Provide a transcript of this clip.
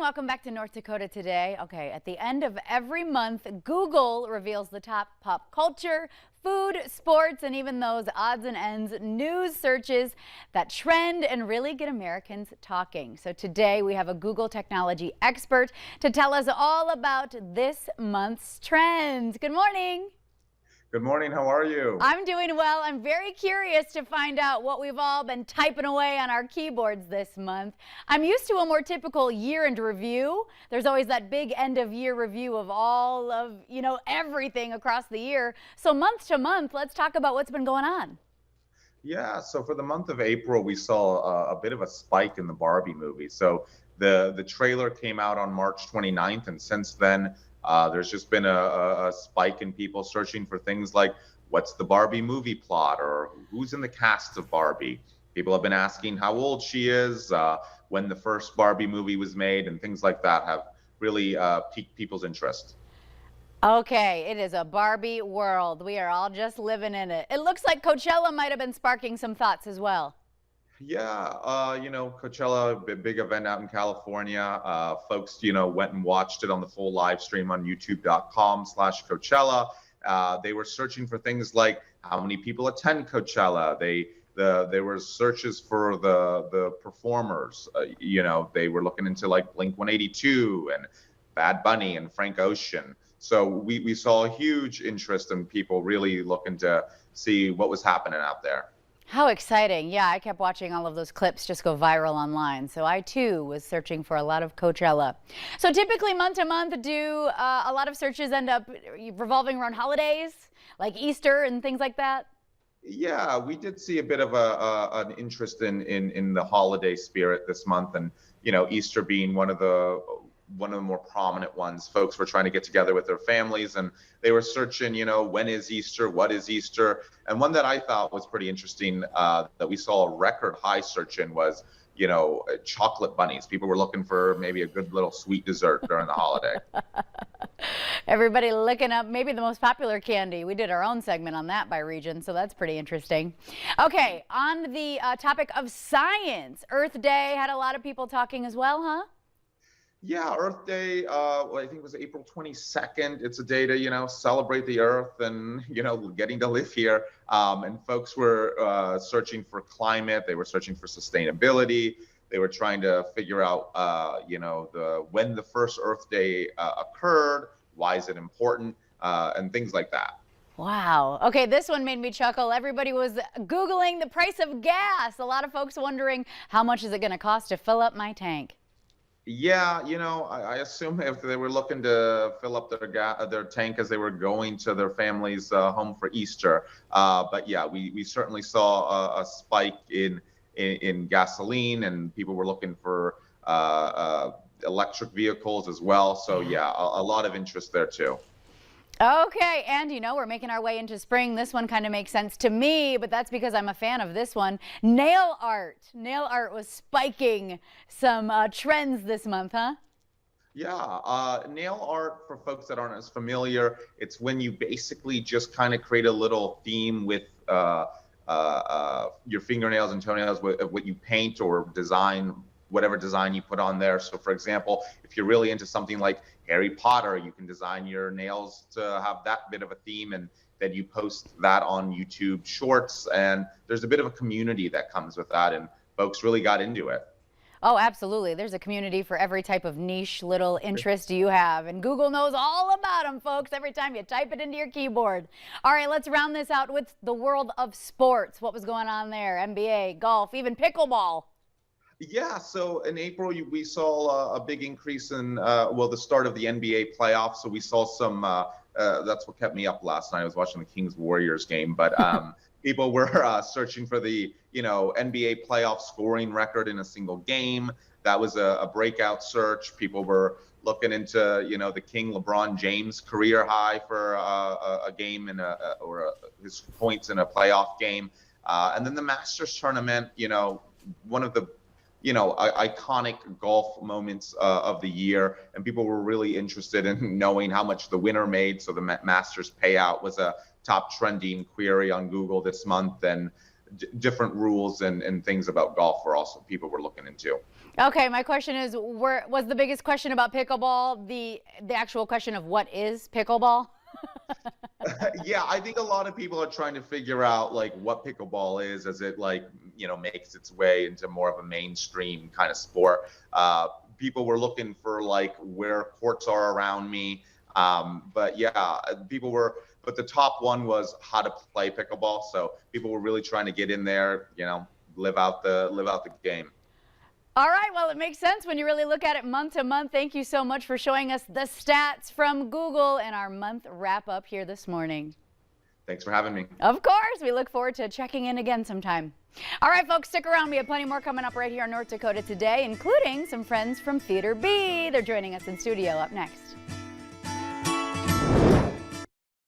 welcome back to North Dakota Today. Okay, at the end of every month, Google reveals the top pop culture, food, sports, and even those odds and ends news searches that trend and really get Americans talking. So today we have a Google technology expert to tell us all about this month's trends. Good morning. Good morning. How are you? I'm doing well. I'm very curious to find out what we've all been typing away on our keyboards this month. I'm used to a more typical year-end review. There's always that big end-of-year review of all of, everything across the year. So month to month, let's talk about what's been going on. Yeah, so for the month of April, we saw a bit of a spike in the Barbie movie. So the trailer came out on March 29th, and since then, there's just been a spike in people searching for things like what's the Barbie movie plot or who's in the cast of Barbie. People have been asking how old she is, when the first Barbie movie was made, and things like that have really piqued people's interest. Okay, it is a Barbie world. We are all just living in it. It looks like Coachella might have been sparking some thoughts as well. Yeah, Coachella, big event out in California. Folks, went and watched it on the full live stream on youtube.com/Coachella. They were searching for things like how many people attend Coachella. There were searches for the performers. They were looking into like Blink 182 and Bad Bunny and Frank Ocean. So we saw a huge interest in people really looking to see what was happening out there. How exciting. Yeah, I kept watching all of those clips just go viral online. So I too was searching for a lot of Coachella. So typically month to month, do a lot of searches end up revolving around holidays like Easter and things like that? Yeah, we did see a bit of an interest in the holiday spirit this month, and Easter being one of the more prominent ones. Folks were trying to get together with their families, and they were searching, when is Easter, what is Easter? And one that I thought was pretty interesting, that we saw a record high search in was, chocolate bunnies. People were looking for maybe a good little sweet dessert during the holiday. Everybody looking up maybe the most popular candy. We did our own segment on that by region, so that's pretty interesting. Okay, on the topic of science, Earth Day had a lot of people talking as well, huh? Yeah, Earth Day, I think it was April 22nd. It's a day to, celebrate the Earth and, getting to live here. And folks were searching for climate. They were searching for sustainability. They were trying to figure out, when the first Earth Day occurred, why is it important, and things like that. Wow. Okay, this one made me chuckle. Everybody was Googling the price of gas. A lot of folks wondering how much is it going to cost to fill up my tank? Yeah, I assume if they were looking to fill up their tank as they were going to their family's home for Easter. But yeah, we certainly saw a spike in gasoline, and people were looking for electric vehicles as well. So yeah, a lot of interest there too. Okay, and we're making our way into spring. This one kind of makes sense to me, but that's because I'm a fan of this one. Nail art. Nail art was spiking some trends this month, huh? Yeah, nail art, for folks that aren't as familiar, it's when you basically just kind of create a little theme with your fingernails and toenails, what you paint or design, whatever design you put on there. So for example, if you're really into something like Harry Potter, you can design your nails to have that bit of a theme, and then you post that on YouTube Shorts, and there's a bit of a community that comes with that, and folks really got into it. Oh, absolutely. There's a community for every type of niche little interest you have, and Google knows all about them, folks, every time you type it into your keyboard. All right, let's round this out with the world of sports. What was going on there? NBA, golf, even pickleball. Yeah, so in April, we saw a big increase in, the start of the NBA playoffs. So we saw some, that's what kept me up last night. I was watching the Kings-Warriors game, but people were searching for the, NBA playoff scoring record in a single game. That was a breakout search. People were looking into, the King LeBron James career high for a game his points in a playoff game. And then the Masters tournament, one of the iconic golf moments of the year, and people were really interested in knowing how much the winner made. So the Masters payout was a top trending query on Google this month, and different rules and things about golf were also people were looking into. Okay, my question is, was the biggest question about pickleball the actual question of what is pickleball? Yeah, I think a lot of people are trying to figure out like what pickleball is as it makes its way into more of a mainstream kind of sport. People were looking for like where courts are around me. But yeah, but the top one was how to play pickleball. So people were really trying to get in there, live out the game. All right, well, it makes sense when you really look at it month to month. Thank you so much for showing us the stats from Google in our month wrap up here this morning. Thanks for having me. Of course, we look forward to checking in again sometime. All right, folks, stick around. We have plenty more coming up right here in North Dakota today, including some friends from Theater B. They're joining us in studio up next.